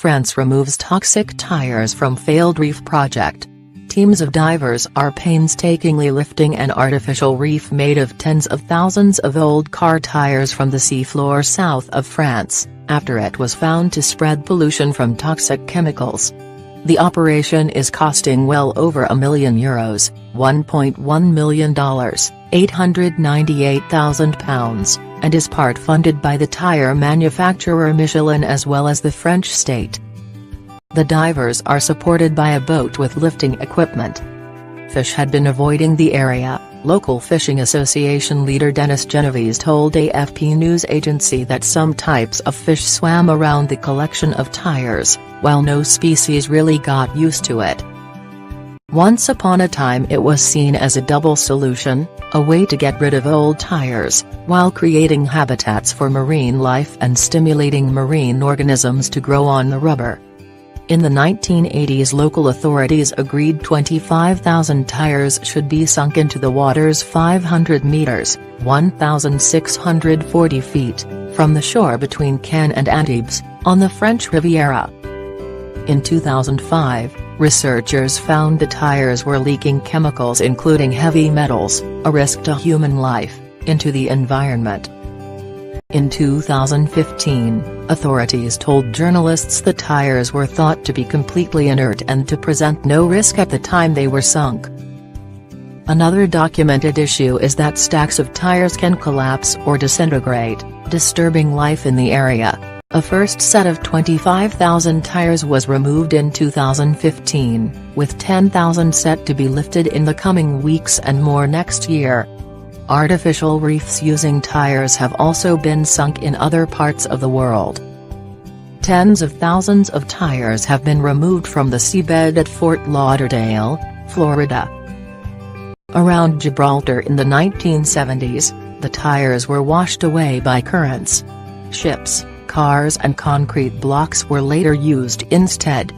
France removes toxic tires from failed reef project. Teams of divers are painstakingly lifting an artificial reef made of tens of thousands of old car tires from the seafloor south of France, after it was found to spread pollution from toxic chemicals. The operation is costing well over €1 million, $1.1 million, £898,000, and is part funded by the tire manufacturer Michelin as well as the French state. The divers are supported by a boat with lifting equipment. Fish had been avoiding the area, local fishing association leader Dennis Genovese told AFP news agency that some types of fish swam around the collection of tires, while no species really got used to it. Once upon a time it was seen as a double solution, a way to get rid of old tires, while creating habitats for marine life and stimulating marine organisms to grow on the rubber. In the 1980s local authorities agreed 25,000 tires should be sunk into the waters 500 meters, 1,640 feet, from the shore between Cannes and Antibes, on the French Riviera. In 2005, researchers found the tires were leaking chemicals including heavy metals, a risk to human life, into the environment. In 2015, authorities told journalists the tires were thought to be completely inert and to present no risk at the time they were sunk. Another documented issue is that stacks of tires can collapse or disintegrate, disturbing life in the area. A first set of 25,000 tires was removed in 2015, with 10,000 set to be lifted in the coming weeks and more next year. Artificial reefs using tires have also been sunk in other parts of the world. Tens of thousands of tires have been removed from the seabed at Fort Lauderdale, Florida. Around Gibraltar in the 1970s, the tires were washed away by currents. Ships, cars and concrete blocks were later used instead.